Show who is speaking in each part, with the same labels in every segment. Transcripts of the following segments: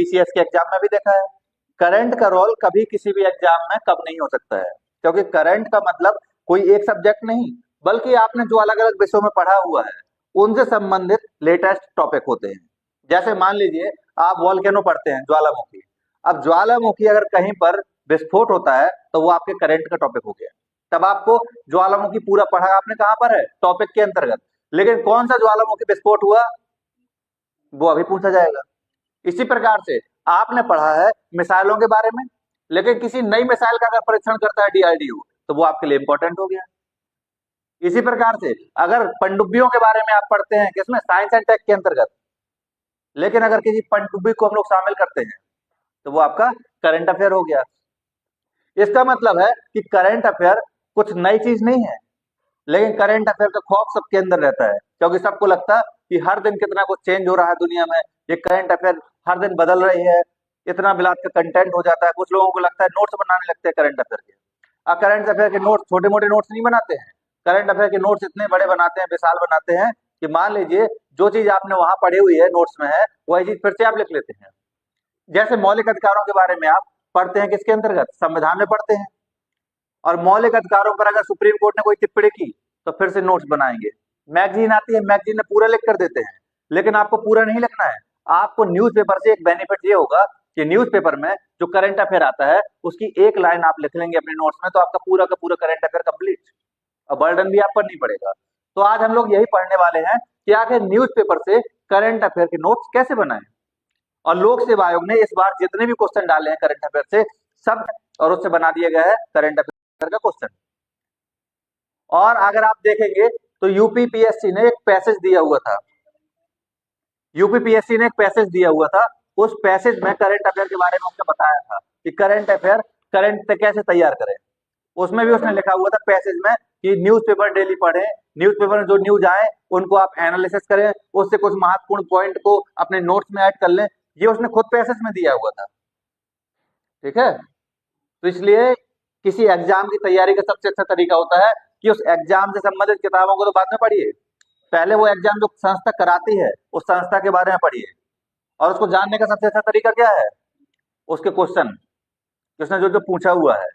Speaker 1: PCS के exam में भी देखा है। करंट का रोल कभी किसी भी एग्जाम में कम नहीं हो सकता है, क्योंकि करंट का मतलब कोई एक सब्जेक्ट नहीं, बल्कि आपने जो अलग अलग विषयों में पढ़ा हुआ है उनसे संबंधित लेटेस्ट टॉपिक होते हैं। जैसे मान लीजिए आप वॉल्केनो पढ़ते हैं, ज्वालामुखी। अब ज्वालामुखी अगर कहीं पर विस्फोट होता है तो वो आपके करंट का टॉपिक हो गया। तब आपको ज्वालामुखी पूरा पढ़ा आपने कहां पर है, टॉपिक के अंतर्गत। लेकिन कौन सा ज्वालामुखी विस्फोट हुआ वो अभी पूछा जाएगा। इसी प्रकार से आपने पढ़ा है मिसाइलों के बारे में, लेकिन किसी नई मिसाइल का अगर परीक्षण करता है डीआरडीओ तो वो आपके लिए इंपॉर्टेंट हो गया। इसी प्रकार से अगर पनडुब्बियों के बारे में आप पढ़ते हैं किसमें, साइंस एंड टेक के अंतर्गत, लेकिन अगर किसी पनडुब्बी को हम लोग शामिल करते हैं तो वो आपका करंट अफेयर हो गया। इसका मतलब है कि करंट अफेयर कुछ नई चीज नहीं है, लेकिन करंट अफेयर का खौफ सबके अंदर रहता है, क्योंकि सबको लगता है कि हर दिन कितना कुछ चेंज हो रहा है दुनिया में, ये करंट अफेयर हर दिन बदल रही है, इतना बिलात का कंटेंट हो जाता है। कुछ लोगों को लगता है नोट्स बनाने लगते हैं करंट अफेयर के। अब करंट अफेयर के नोट्स छोटे मोटे नोट्स नहीं बनाते हैं, करंट अफेयर के नोट्स इतने बड़े बनाते हैं, विशाल बनाते हैं कि मान लीजिए जो चीज आपने वहां पढ़ी हुई है नोट्स में है वही चीज फिर से आप लिख लेते हैं। जैसे मौलिक अधिकारों के बारे में आप पढ़ते हैं किसके अंतर्गत, संविधान में पढ़ते हैं, और मौलिक अधिकारों पर अगर सुप्रीम कोर्ट ने कोई टिप्पणी की तो फिर से नोट्स बनाएंगे। मैगजीन आती है, मैगजीन में पूरा लिख कर देते हैं, लेकिन आपको पूरा नहीं लिखना है। आपको न्यूज़पेपर से एक बेनिफिट ये होगा कि न्यूज़पेपर में जो करंट अफेयर आता है उसकी एक लाइन आप लिख लेंगे अपने नोट्स में, तो आपका पूरा का पूरा करंट अफेयर कंप्लीट, और बर्डन भी आप पर नहीं पड़ेगा। तो आज हम लोग यही पढ़ने वाले हैं कि आखिर न्यूज़पेपर से करंट अफेयर के नोट्स कैसे बनाएं। और लोक सेवा आयोग ने इस बार जितने भी क्वेश्चन डाले हैं करंट अफेयर से सब, और उससे बना दिया गया है करंट अफेयर का क्वेश्चन। और अगर आप देखेंगे तो यूपीपीएससी ने एक पैसेज दिया हुआ था, यूपीपीएससी ने एक पैसेज दिया हुआ था, उस पैसेज में करंट अफेयर के बारे में उसने बताया था कि करंट अफेयर करंट कैसे तैयार करें। उसमें भी उसने लिखा हुआ था पैसेज में कि न्यूज़पेपर डेली पढ़ें, न्यूज़पेपर में जो न्यूज आए उनको आप एनालिसिस करें, उससे कुछ महत्वपूर्ण पॉइंट को अपने नोट्स में ऐड कर लें। ये उसने खुद पैसेज में दिया हुआ था, ठीक है। तो इसलिए किसी एग्जाम की तैयारी का सबसे अच्छा तरीका होता है कि उस एग्जाम से संबंधित किताबों को तो बाद में पढ़िए, पहले वो एग्जाम जो संस्था कराती है उस संस्था के बारे में पढ़िए। और उसको जानने का सबसे अच्छा तरीका क्या है, उसके क्वेश्चन उसने जो जो पूछा हुआ है,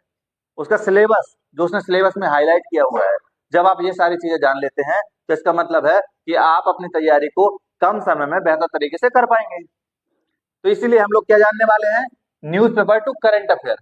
Speaker 1: उसका सिलेबस जो उसने सिलेबस में हाईलाइट किया हुआ है। जब आप ये सारी चीजें जान लेते हैं तो इसका मतलब है कि आप अपनी तैयारी को कम समय में बेहतर तरीके से कर पाएंगे। तो इसीलिए हम लोग क्या जानने वाले हैं, न्यूज़पेपर टू करंट अफेयर।